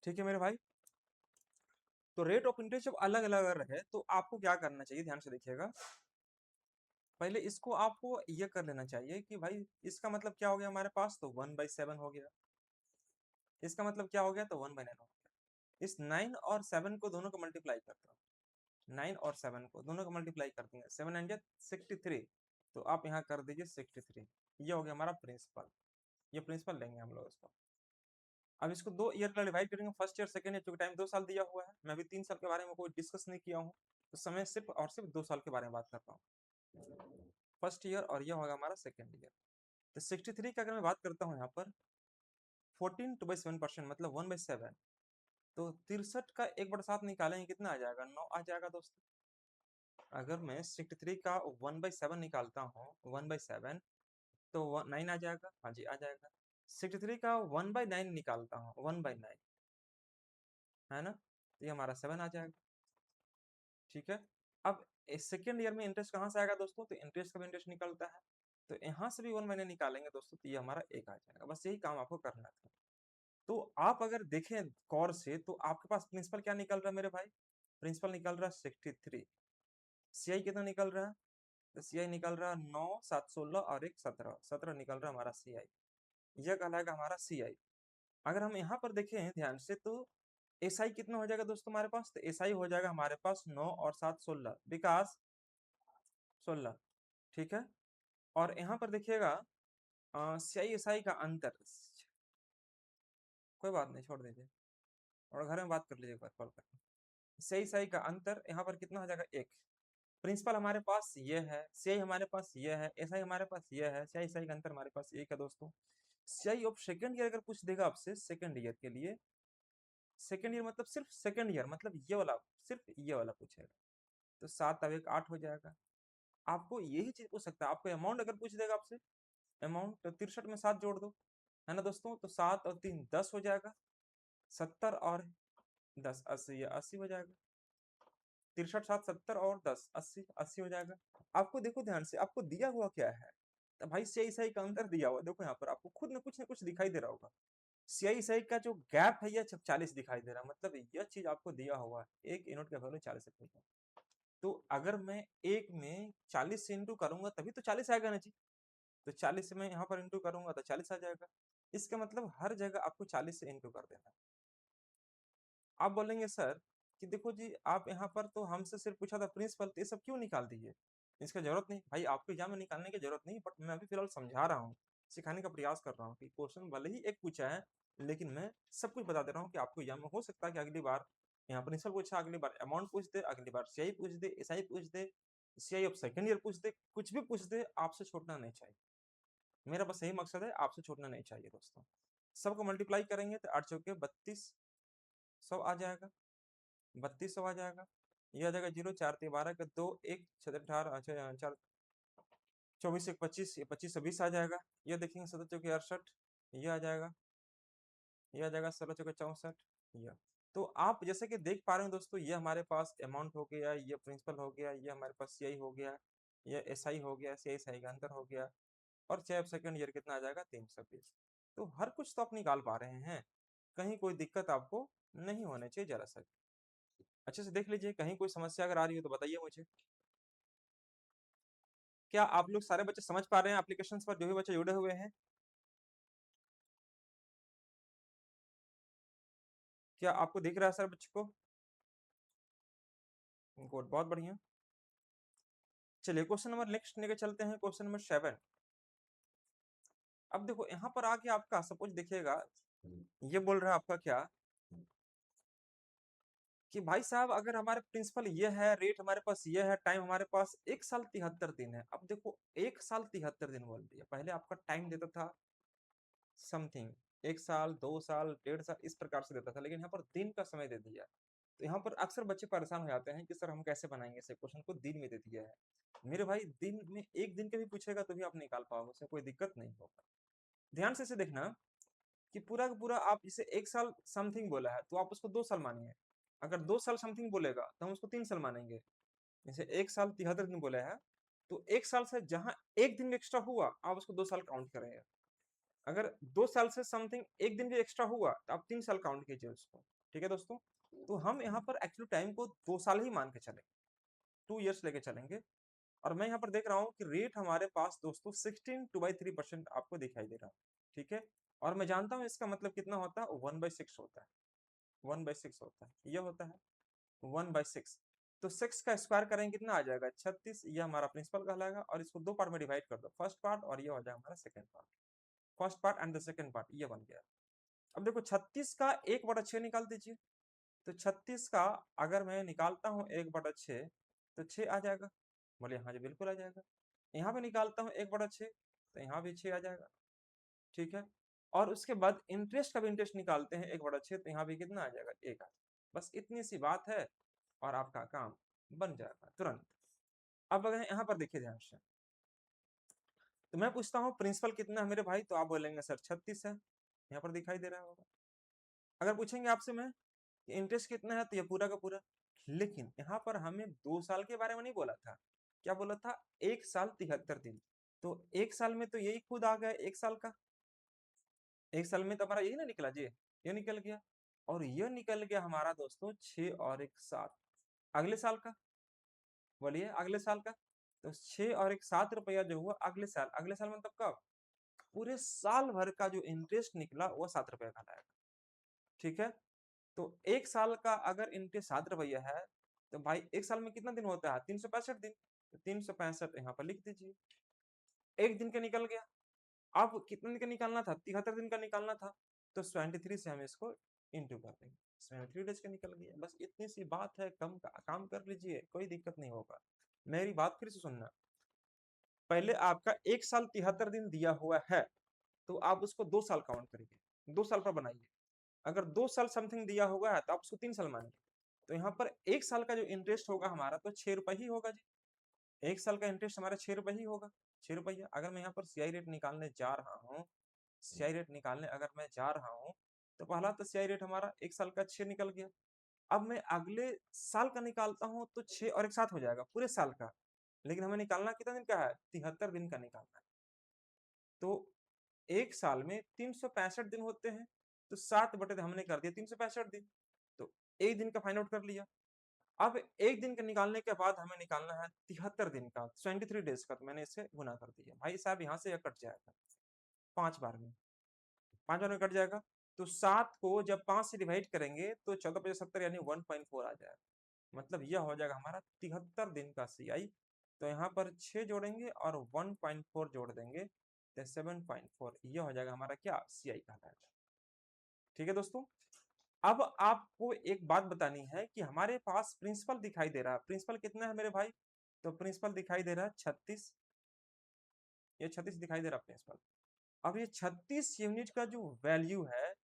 ठीक है मेरे भाई। तो रेट ऑफ इंटरेस्ट जब अलग अलग रहे तो आपको क्या करना चाहिए? ध्यान से देखिएगा, पहले इसको आपको ये कर लेना चाहिए कि भाई इसका मतलब क्या हो गया हमारे पास? तो 1/7 हो गया। इसका मतलब क्या हो गया, तो 1/9 हो गया। इस 9 और 7 को दोनों को मल्टीप्लाई करता हूँ, 9 और 7 को दोनों को मल्टीप्लाई कर देंगे, 763, तो आप यहाँ कर दीजिए 63। ये हो गया हमारा प्रिंसिपल, ये प्रिंसिपल लेंगे हम लोग इसको। अब इसको 2 ईयर का डिवाइड करेंगे, फर्स्ट ईयर सेकंड ईयर, क्योंकि टाइम 2 साल दिया हुआ है, मैं अभी 3 साल के बारे में कोई डिस्कस नहीं किया हूँ, तो समय सिर्फ और सिर्फ 2 साल के बारे में बात कर रहा हूँ, फर्स्ट ईयर और ये होगा हमारा सेकंड ईयर। तो 63 की अगर मैं बात करता हूँ यहाँ पर 14/7%, मतलब 1/7, तो 63 का 1/7 निकालेंगे, कितना आ जाएगा, 9 आ जाएगा दोस्तों। अगर मैं 63 का 1/7 निकालता हूँ, 1/7, तो 9 आ जाएगा, हाँ जी आ जाएगा। 63 का 1/9 निकालता हूँ, 1/9, है ना, तो ये हमारा 7 आ जाएगा। ठीक है। अब सेकेंड ईयर में इंटरेस्ट कहाँ से आएगा दोस्तों, तो इंटरेस्ट का भी इंटरेस्ट निकलता है, तो यहाँ से भी 1/9 निकालेंगे दोस्तों, तो ये हमारा 1 आ जाएगा। बस यही काम आपको करना था। तो आप अगर देखें गौर से, तो आपके पास प्रिंसिपल क्या निकल रहा है मेरे भाई, प्रिंसिपल निकल रहा है 63, सीआई कितना निकल रहा है, तो सीआई निकल रहा है 9, 7, 16 और एक 17, 17 निकल रहा है हमारा सीआई, यह कहलाएगा हमारा सीआई। अगर हम यहाँ पर देखें ध्यान से, तो एसआई कितना हो जाएगा दोस्तों हमारे पास, तो एसआई हो जाएगा हमारे पास 9 और 7, 16, विकास 16, ठीक है। और यहाँ पर देखिएगा सीआई एसआई का अंतर, कोई बात नहीं छोड़ दीजिए, और घर में बात कर लीजिए एक बार कॉल करके। सीआई एसआई का अंतर यहाँ पर कितना हो जाएगा, 1। प्रिंसिपल हमारे पास ये है, सीआई हमारे पास ये है, एसआई हमारे पास ये है, सीआई एसआई का अंतर हमारे पास 1 है दोस्तों। सीआई ऑफ सेकंड ईयर अगर पूछ देगा आपसे, सेकंड ईयर के लिए, सेकंड ईयर मतलब सिर्फ सेकंड ईयर, मतलब ये वाला, सिर्फ ये वाला पूछेगा, तो 7 अब 1 8 हो जाएगा। आपको यही चीज पूछ सकता है, आपको अमाउंट अगर पूछ देगा आपसे, अमाउंट तो 63 में 7 जोड़ दो, है ना दोस्तों, तो 7 और 3 10 हो जाएगा, 70 और 10 80, या 80 हो जाएगा, 63 7 70 और 10 80, 80 हो जाएगा। आपको देखो ध्यान से, आपको दिया हुआ क्या है, तो भाई सीआई सही का अंतर दिया हुआ, देखो यहाँ पर आपको खुद में कुछ ना कुछ दिखाई दे रहा होगा, सीआई सही का जो गैप है, ये 40 दिखाई दे रहा है, मतलब यह चीज आपको दिया हुआ है, एक यूनिट का वैल्यू 40 रुपये। तो अगर मैं एक में 40 से इंटू करूंगा तभी तो 40 आएगा ना जी, तो 40 से मैं यहाँ पर इंटू करूंगा तो 40 आ जाएगा। इसका मतलब हर जगह आपको 40 से इंटू कर देना। आप बोलेंगे सर कि देखो जी, आप यहाँ पर तो हमसे सिर्फ पूछा था प्रिंसिपल, तो ये सब क्यों निकाल दीजिए, इसका जरूरत नहीं भाई, आपको एग्जाम में निकालने की जरूरत नहीं, बट मैं अभी फिलहाल समझा रहा हूँ, सिखाने का प्रयास कर रहा हूँ कि क्वेश्चन भले ही एक पूछा है, लेकिन मैं सब कुछ बता दे रहा हूँ कि आपको एग्जाम में हो सकता है कि अगली बार यहाँ प्रिंसिपल पूछा, अगली बार अमाउंट पूछ दे, अगली बार सीआई पूछ दे, एसआई पूछ दे, सीआई ऑफ सेकंड ईयर पूछ दे, कुछ भी पूछ दे, आपसे छूटना नहीं चाहिए। मेरा बस यही मकसद है, आपसे छूटना नहीं चाहिए दोस्तों। सबको मल्टीप्लाई करेंगे तो 8 चौके 32 सौ आ जाएगा, 3200 आ जाएगा, ये आ जाएगा 0 4 3 12 का 2 1 6 18, अच्छा 4 24 1 25, ये 25 20 आ जाएगा। ये देखेंगे 17 चौके 68, ये आ जाएगा, ये आ जाएगा 16 चौके 64, ये। तो आप जैसे कि देख पा रहे हैं दोस्तों, ये हमारे पास अमाउंट हो गया, ये प्रिंसिपल हो गया, ये हमारे पास सीआई हो गया, ये एसआई हो गया, सीआई एसआई का अंतर हो गया, और चाहे सेकंड ईयर कितना आ जाएगा 320। तो हर कुछ तो आप निकाल पा रहे हैं, कहीं कोई दिक्कत आपको नहीं होनी चाहिए जरा सा। अच्छे से देख लीजिए, कहीं कोई समस्या अगर आ रही हो तो बताइए मुझे। क्या आप लोग सारे बच्चे समझ पा रहे हैं एप्लीकेशंस पर, जो भी बच्चे जुड़े हुए हैं? क्या आपको दिख रहा है सर बच्चों को? गुड, बहुत बढ़िया। चलिए क्वेश्चन नंबर नेक्स्ट लेके चलते हैं, क्वेश्चन नंबर 7। अब देखो यहाँ पर आके आपका सपोज देखिएगा, ये बोल रहा है आपका क्या, कि भाई साहब अगर हमारे प्रिंसिपल ये है, रेट हमारे पास ये है, टाइम हमारे पास 1 साल 73 दिन है। अब देखो 1 साल 73 दिन बोल दिया, पहले आपका टाइम देता था समथिंग 1 साल 2 साल 1.5 साल इस प्रकार से देता था, लेकिन यहाँ पर दिन का समय दे दिया। तो यहाँ पर अक्सर बच्चे परेशान हो जाते हैं कि सर हम कैसे बनाएंगे, इसे क्वेश्चन को दिन में दे दिया है। मेरे भाई दिन में एक दिन के भी पूछेगा तो भी आप निकाल पाओगे, उसमें कोई दिक्कत नहीं होगा। ध्यान से इसे देखना कि पूरा का पूरा आप इसे 1 साल समथिंग बोला है तो आप उसको 2 साल मानिए, अगर 2 साल समथिंग बोलेगा तो हम उसको 3 साल मानेंगे। जैसे 1 साल 73 दिन बोला है, तो 1 साल से जहां एक दिन एक्स्ट्रा हुआ आप उसको 2 साल काउंट करेंगे। अगर 2 साल से समथिंग एक दिन भी एक्स्ट्रा हुआ तो आप 3 साल काउंट कीजिए उसको। ठीक है दोस्तों, तो हम यहाँ पर एक्चुअली टाइम को 2 साल ही मान के चलेंगे, 2 ईयर्स लेके चलेंगे। और मैं यहाँ पर देख रहा हूँ कि रेट हमारे पास दोस्तों 16 2/3% आपको दिखाई दे रहा है। ठीक है, और मैं जानता हूँ इसका मतलब कितना होता है, 1/6 होता है, 1/6 होता है, ये होता है 1/6। तो 6 का स्क्वायर करेंगे कितना आ जाएगा, 36। ये हमारा प्रिंसिपल कहलाएगा और इसको दो पार्ट में डिवाइड कर दो, फर्स्ट पार्ट और ये हो जाएगा हमारा second part, first part and the second part, ये बन गया। अब देखो 36 का 1/6 निकाल दीजिए। तो 36 का अगर मैं निकालता हूँ 1/6 तो 6 आ जाएगा। बोले हाँ जी बिल्कुल आ जाएगा। यहाँ पे निकालता हूँ 1/6 तो यहाँ भी 6 आ जाएगा। ठीक है। और उसके बाद इंटरेस्ट का भी इंटरेस्ट निकालते हैं 1/6 तो यहाँ भी कितना आ जाएगा, 1 आ जाएगा। बस इतनी सी बात है और आपका काम बन जाएगा तुरंत। अब अगर यहाँ पर देखिए ध्यान से, तो मैं पूछता हूँ प्रिंसिपल कितना है मेरे भाई, तो आप बोलेंगे सर 36 है, यहाँ पर दिखाई दे रहा होगा। अगर पूछेंगे आपसे मैं इंटरेस्ट कितना है, तो ये पूरा का पूरा। लेकिन यहाँ पर हमें 2 साल के बारे में नहीं बोला था, क्या बोला था, 1 साल 73 दिन। तो 1 साल में तो यही खुद आ गया 1 साल का। 1 साल में तो हमारा यही ना निकला जी, ये निकल गया। और ये निकल गया हमारा दोस्तों 6 और 1 7, अगले साल का। बोलिए अगले साल का। तो 6 और 1 7 रुपया जो हुआ अगले साल, अगले साल मतलब कब, पूरे साल भर का जो इंटरेस्ट निकला वो 7 रुपया का लाएगा। ठीक है। तो 1 साल का अगर इंटरेस्ट 7 रुपया है, तो भाई 1 साल में कितना दिन होता है, 365 दिन। तो 365 यहाँ पर लिख दीजिए। एक दिन का निकल गया। अब कितने दिन का निकालना था, 73 दिन का निकालना था। तो 73 से हम इसको इंटू कर देंगे, 73 डेज का निकल गया। बस इतनी सी बात है, काम कर लीजिए, कोई दिक्कत नहीं होगा। मेरी बात फिर से सुनना, पहले आपका 1 साल 73 दिन दिया हुआ है, तो आप उसको 2 साल काउंट करिए, 2 साल पर बनाइए। अगर 2 साल समथिंग दिया हुआ है तो आप उसको 3 साल मानिए। तो यहाँ पर 1 साल का जो इंटरेस्ट होगा हमारा तो 6 रुपए ही होगा जी। 1 साल का इंटरेस्ट हमारा 6 रुपए ही होगा, 6 रुपया। अगर मैं यहाँ पर सीआई रेट निकालने जा रहा हूँ, सीआई रेट निकालने अगर मैं जा रहा हूँ, तो पहला तो सीआई रेट हमारा 1 साल का 6 निकल गया। अब मैं अगले साल का निकालता हूँ तो 6 और 1 7 हो जाएगा पूरे साल का। लेकिन हमें निकालना कितना दिन का है, 73 दिन का निकालना है। तो एक साल में 365 दिन होते हैं, तो 7 बटे हमने कर दिया 365 दिन। तो एक दिन का फाइंड आउट कर लिया। अब एक दिन का निकालने के बाद हमें निकालना है 73 दिन का, 23 डेज का। तो मैंने इसे गुना कर दिया, भाई साहब यहाँ से यह कट जाएगा 5 बार में, 5 बार में कट जाएगा। तो 7 को जब 5 से डिवाइड करेंगे तो 14×5 = 70 यानी 1.4 आ जाएगा। मतलब यह हो जाएगा हमारा 73 दिन का सीआई। तो यहाँ पर 6 जोड़ेंगे और 1.4 जोड़ देंगे तो 7.4, यह हो जाएगा हमारा क्या, सीआई कहलाएगा। ठीक है दोस्तों। अब आपको एक बात बतानी है कि हमारे पास प्रिंसिपल दिखाई दे रहा है, प्रिंसिपल कितना है मेरे भाई, तो प्रिंसिपल दिखाई दे रहा है 36, ये 36 दिखाई दे रहा है प्रिंसिपल। अब ये 36 यूनिट का जो वैल्यू है,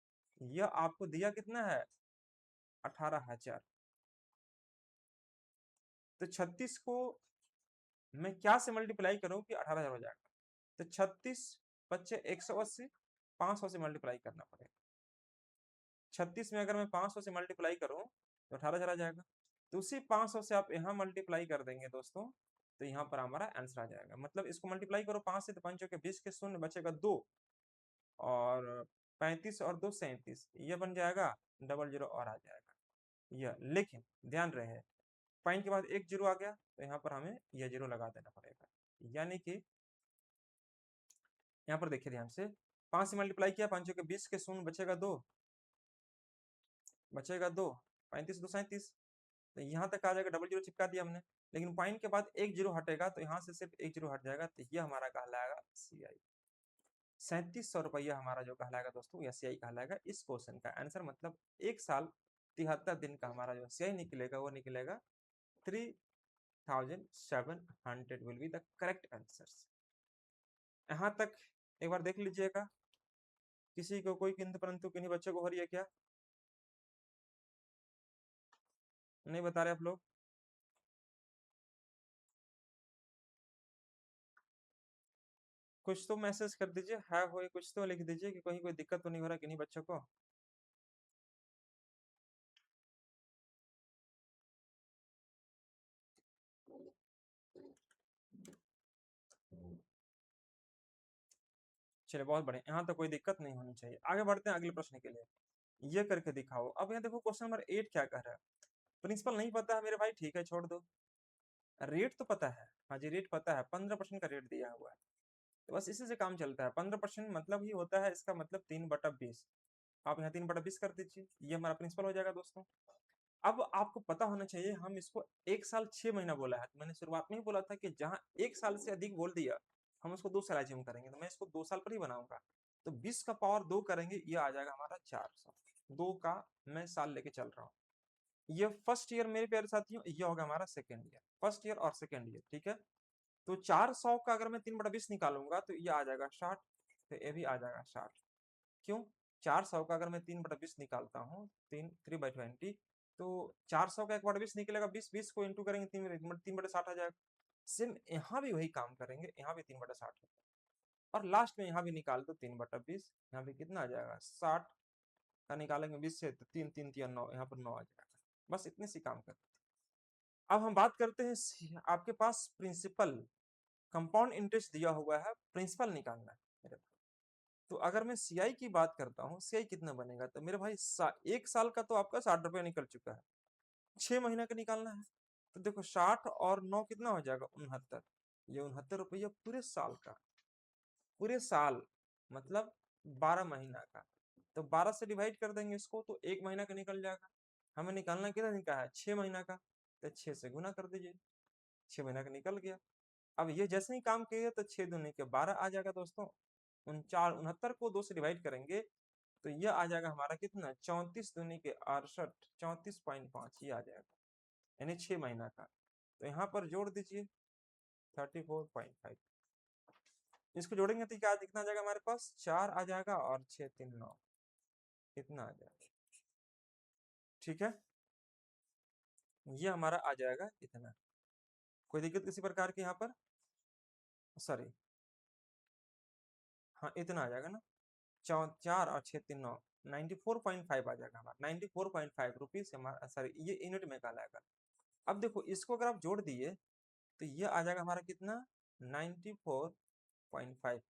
यह आपको दिया कितना है, 18,000। तो 36 को मैं क्या से मल्टीप्लाई करूं कि 18,000 हो जाएगा। तो 36 बच्चे 180, 500 से मल्टीप्लाई करना पड़ेगा। 36 में अगर मैं 500 से मल्टीप्लाई करूं तो 18,000 आ जाएगा। तो उसी 500 से आप यहाँ मल्टीप्लाई कर देंगे दोस्तों, तो यहाँ पर हमारा आंसर आ जाएगा। मतलब इसको मल्टीप्लाई करो 5 से, तो 5 के 20 के शून्य बचेगा 2, और 35 और 2 37, ये बन जाएगा, डबल जीरो और आ जाएगा यह। लेकिन ध्यान रहे, पॉइंट के बाद एक जीरो आ गया तो यहाँ पर हमें यह जीरो लगा देना पड़ेगा। यानी कि यहाँ पर देखिए ध्यान से, 5 से मल्टीप्लाई किया, 5 के 20 के शून्य बचेगा 2, बचेगा 2, 35 2 37, तो यहाँ तक आ जाएगा, डबल जीरो चिपका दिया हमने। लेकिन पॉइंट के बाद एक जीरो हटेगा तो यहाँ से सिर्फ एक जीरो हट जाएगा, तो ये हमारा कहलाएगा सीआई। 3700 रुपया हमारा जो कहलाएगा दोस्तों, यह सीआई कहलाएगा इस क्वेश्चन का आंसर। मतलब 1 साल 73 दिन का हमारा जो सीआई निकलेगा वो निकलेगा 3700 will be the correct answer. यहाँ तक एक बार देख लीजिएगा, किसी को कोई किंतु परंतु किन्हीं बच्चों को हो रही है क्या, नहीं बता रहे आप लोग। कुछ तो मैसेज कर दीजिए, है हो कुछ तो लिख दीजिए कि कहीं कोई दिक्कत तो नहीं हो रहा किन्हीं बच्चों को। चलिए बहुत बढ़िया, यहाँ तो कोई दिक्कत नहीं होनी चाहिए। आगे बढ़ते हैं अगले प्रश्न के लिए। ये करके दिखाओ। अब यहाँ देखो क्वेश्चन नंबर 8 क्या कह रहा है, प्रिंसिपल नहीं पता है मेरे भाई, ठीक है छोड़ दो। रेट तो पता है, हाँ जी रेट पता है, 15% का रेट दिया हुआ है। तो बस इसी से काम चलता है। 15% मतलब ही होता है, इसका मतलब 3/20। आप यहाँ 3/20 कर दीजिए, ये हमारा प्रिंसिपल हो जाएगा दोस्तों। अब आपको पता होना चाहिए, हम इसको 1 साल 6 महीना बोला है, तो मैंने शुरुआत में ही बोला था कि जहां 1 साल से अधिक बोल दिया हम उसको 2 साल एज्यूम करेंगे, तो मैं इसको 2 साल पर ही बनाऊंगा। तो 20 का पावर 2 करेंगे, ये आ जाएगा हमारा 400। 2 का मैं साल लेके चल रहा हूँ। ये फर्स्ट ईयर मेरे प्यारे साथियों, ये होगा हमारा सेकेंड ईयर, फर्स्ट ईयर और सेकेंड ईयर, ठीक है। तो 400 का अगर मैं 3/20 निकालूंगा तो ये आ जाएगा 60, तो ये भी आ जाएगा 60। क्यों? 400 का अगर मैं 3/20 निकालता हूँ, 3/20, तो 400 का 1/20 निकलेगा, 20 को इंटू करेंगे 3/60 आ जाएगा। सेम यहाँ भी वही काम करेंगे, यहाँ भी 3/60 और लास्ट में यहाँ भी निकाल दो 3/20, यहाँ भी कितना आ जाएगा 60 का निकालेंगे 20 से, तो 3 3 9, यहाँ पर 9 आ जाएगा। बस इतने से काम करते हैं। अब हम बात करते हैं आपके पास प्रिंसिपल, कंपाउंड इंटरेस्ट दिया हुआ है, प्रिंसिपल निकालना है मेरे को। तो अगर मैं सीआई की बात करता हूँ, सीआई कितना बनेगा, तो मेरे भाई 1 साल का तो आपका 60 रुपया निकल चुका है, 6 महीना का निकालना है। तो देखो 60 और 9 कितना हो जाएगा 69, ये 69 रुपया पूरे साल का, पूरे साल मतलब 12 महीना का। तो 12 से डिवाइड कर देंगे इसको, तो 1 महीना का निकल जाएगा। हमें निकालना कितना दिन का है, 6 महीना का, तो 6 से गुना कर दीजिए, 6 महीना का निकल गया। अब ये जैसे ही काम किए तो 6 दूनी के 12 आ जाएगा दोस्तों। 69 को 2 से डिवाइड करेंगे तो ये आ जाएगा हमारा कितना, 34 दूनी के 68, 34.5 ये आ जाएगा, यानी 6 महीना का। तो यहाँ पर जोड़ दीजिए 34.5, इसको जोड़ेंगे तो क्या कितना आ जाएगा हमारे पास, 4 आ जाएगा और 6 3 9, इतना आ जाएगा, ठीक है। ये हमारा आ जाएगा इतना। कोई दिक्कत किसी प्रकार की यहाँ पर, सॉरी, हाँ इतना आ जाएगा ना, 4 और 6 3 9, 94.5 आ जाएगा हमारा, 94.5 रुपीज हमारा, सॉरी ये यूनिट में कहलाएगा। अब देखो इसको अगर आप जोड़ दिए तो ये आ जाएगा हमारा कितना, 94.5।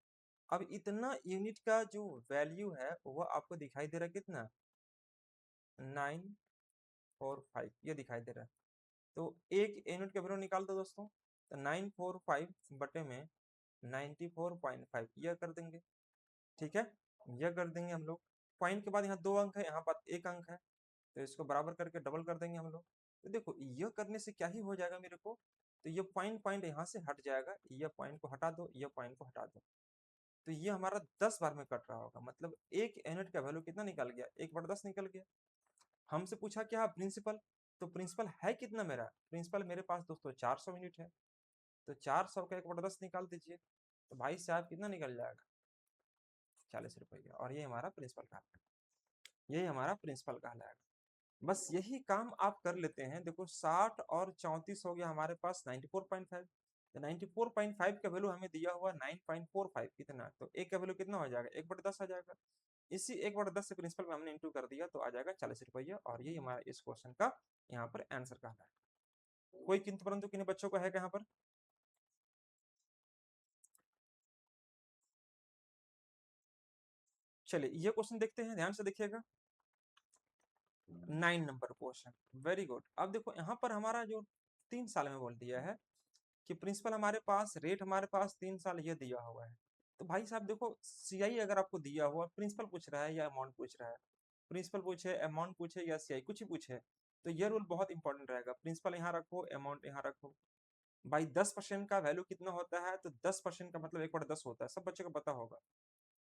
अब इतना यूनिट का जो वैल्यू है वो आपको दिखाई दे रहा है कितना, 945 ये दिखाई दे रहा है। तो एक यूनिट का वैल्यू निकाल दो दोस्तों, तो 945 बटे में 94.5 यह कर देंगे, ठीक है। यह कर देंगे हम लोग। पॉइंट के बाद यहाँ 2 अंक है, यहाँ पर 1 अंक है, तो इसको बराबर करके डबल कर देंगे हम लोग। तो देखो यह करने से क्या ही हो जाएगा मेरे को, तो ये पॉइंट पॉइंट यहाँ से हट जाएगा, ये पॉइंट को हटा दो, ये पॉइंट को हटा दो, तो ये हमारा 10 बार में कट रहा होगा, मतलब एक यूनिट का वैल्यू कितना निकल गया, 1/10 निकल गया। हमसे पूछा क्या प्रिंसिपल, तो प्रिंसिपल है कितना मेरा, प्रिंसिपल मेरे पास दोस्तों 400 यूनिट है, तो 400 का 1/10 निकाल दीजिए, तो भाई साहब कितना निकल जाएगा, 40 रुपया, और ये हमारा प्रिंसिपल कहलाएगा, यही हमारा प्रिंसिपल कहलाएगा। बस यही काम आप कर लेते हैं। देखो 60 और 34 हो गया हमारे पास 94.5, तो 94.5 का वैल्यू हमें दिया हुआ 9.45 कितना, तो एक का वैल्यू कितना हो जाएगा, 1/10 आ जाएगा। इसी 1/10 से प्रिंसिपल में हमने इंटू कर दिया, तो आ जाएगा 40 रुपया, और यही हमारा इस क्वेश्चन का यहाँ पर आंसर कहलाएगा। कोई किंतु परंतु किन बच्चों को है यहाँ पर, चलिए ये क्वेश्चन देखते हैं, ध्यान से देखिएगा। 9 नंबर क्वेश्चन, वेरी गुड। अब देखो यहाँ पर हमारा जो 3 साल में बोल दिया है कि प्रिंसिपल हमारे पास, रेट हमारे पास 3 साल ये दिया हुआ है। तो भाई साहब देखो सीआई अगर आपको दिया हुआ, प्रिंसिपल पूछ रहा है या अमाउंट पूछ रहा है, प्रिंसिपल पूछे, अमाउंट पूछे या सीआई कुछ ही पूछे, तो ये रूल बहुत इंपॉर्टेंट रहेगा, प्रिंसिपल यहाँ रखो, अमाउंट यहाँ रखो। भाई 10% का वैल्यू कितना होता है, तो 10% का मतलब 1/10 होता है, सब बच्चों को पता होगा,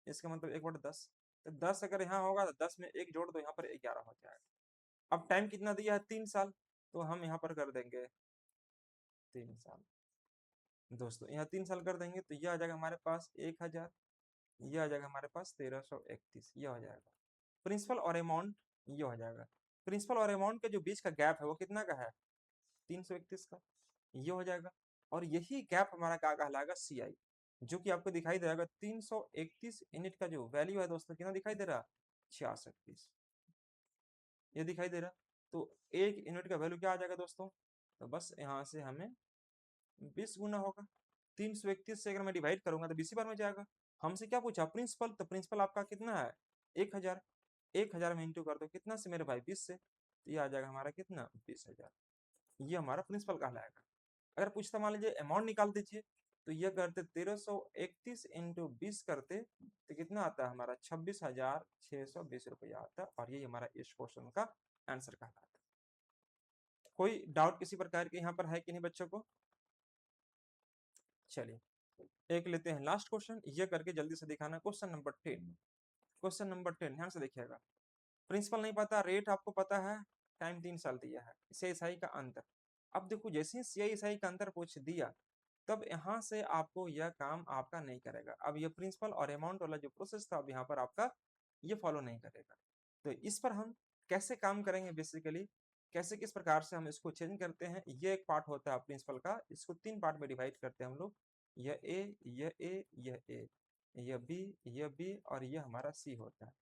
इसका मतलब 1/10। तो 10 अगर यहाँ होगा तो 10 में 1 जोड़ दो, यहाँ पर 11 हो जाएगा। अब टाइम कितना दिया है, 3 साल, तो हम यहाँ पर कर देंगे 3 साल दोस्तों, यहाँ 3 साल कर देंगे, तो ये आ जाएगा हमारे पास 1000, ये आ जाएगा हमारे पास 1331, ये हो जाएगा प्रिंसिपल और अमाउंट, ये हो जाएगा। प्रिंसिपल और अमाउंट के जो बीच का गैप है वो कितना का है, 331 का, ये हो जाएगा। और यही गैप हमारा क्या कहलाएगा, सीआई, जो कि आपको दिखाई देगा 331 यूनिट का जो वैल्यू है दोस्तों, कितना दिखाई दे रहा, 66 ये दिखाई दे रहा। तो एक यूनिट का वैल्यू क्या आ जाएगा दोस्तों, तो बस यहाँ से हमें 20 गुना होगा, 331 से अगर मैं डिवाइड करूंगा तो 20 बार में जाएगा। हमसे क्या पूछा प्रिंसिपल, तो प्रिंसिपल आपका कितना है, 1000, 1000 में इंटू कर दो कितना से मेरे भाई, 20 से, तो ये आ जाएगा हमारा कितना, 20,000, ये हमारा प्रिंसिपल कहलाएगा। अगर पूछता मान लीजिए अमाउंट निकाल दीजिए, तो ये करते 1331 इंटू 20 करते तो कितना आता है हमारा 26,620 रुपया आता है, और ये हमारा इस क्वेश्चन का आंसर कहलाता है। कोई डाउट किसी प्रकार के यहाँ पर है कि नहीं बच्चों को? चलिए एक लेते हैं लास्ट क्वेश्चन, ये करके जल्दी से दिखाना। क्वेश्चन नंबर 10, क्वेश्चन नंबर 10 ध्यान से देखिएगा। प्रिंसिपल नहीं पता, रेट आपको पता है, टाइम 3 साल दिया है, सीआईएसआई का अंतर। अब देखो जैसे ही सीआईएसआई का अंतर पूछ दिया, तब यहाँ से आपको यह काम आपका नहीं करेगा। अब ये प्रिंसिपल और अमाउंट वाला जो प्रोसेस था, अब यहाँ पर आपका ये फॉलो नहीं करेगा। तो इस पर हम कैसे काम करेंगे, बेसिकली कैसे किस प्रकार से हम इसको चेंज करते हैं, ये एक पार्ट होता है प्रिंसिपल का। इसको 3 पार्ट में डिवाइड करते हैं हम लोग, यह ए, यह ए, यह ए, यह बी, यह बी, और यह हमारा सी होता है।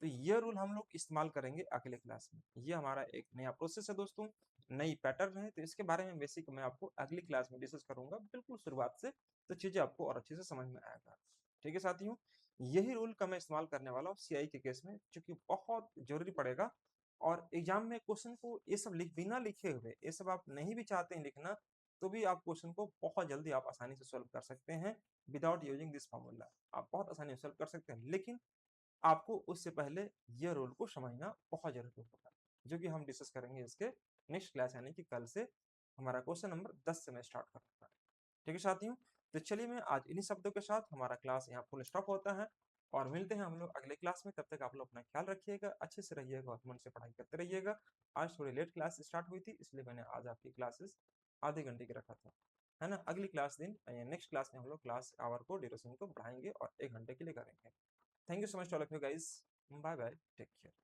तो ये रूल हम लोग इस्तेमाल करेंगे अगले क्लास में। ये हमारा एक नया प्रोसेस है दोस्तों, नई पैटर्न है, तो इसके बारे में बेसिक मैं आपको अगली क्लास में डिस्कस करूंगा बिल्कुल शुरुआत से, तो चीजें आपको और अच्छे से समझ में आएगा। ठीक है साथियों, यही रूल का मैं इस्तेमाल करने वाला हूँ सीआई के केस में, जो कि बहुत जरूरी पड़ेगा। और एग्जाम में क्वेश्चन को ये सब बिना लिखे हुए, ये सब आप नहीं भी चाहते हैं लिखना, तो भी आप क्वेश्चन को बहुत जल्दी आप आसानी से सॉल्व कर सकते हैं विदाउट यूजिंग दिस फॉर्मूला। आप बहुत आसानी से सॉल्व कर सकते हैं, लेकिन आपको उससे पहले ये रूल को समझना बहुत जरूरी होगा, जो कि हम डिस्कस करेंगे इसके नेक्स्ट क्लास, यानी कि कल से हमारा क्वेश्चन नंबर 10 से मैं स्टार्ट करूंगा। ठीक है साथियों, तो चलिए मैं आज इन्हीं शब्दों के साथ हमारा क्लास यहाँ फुल स्टॉप होता है, और मिलते हैं हम लोग अगले क्लास में। तब तक आप लोग अपना ख्याल रखिएगा, अच्छे से रहिएगा और मन से पढ़ाई करते रहिएगा। आज थोड़ी लेट क्लास स्टार्ट हुई थी, इसलिए मैंने आज आपकी क्लासेस आधे घंटे की रखा था, है ना। अगली क्लास दिन नेक्स्ट क्लास में हम लोग क्लास आवर को ड्यूरेशन को बढ़ाएंगे और 1 घंटे के लिए करेंगे। Thank you so much to all of you guys. Bye bye. Take care.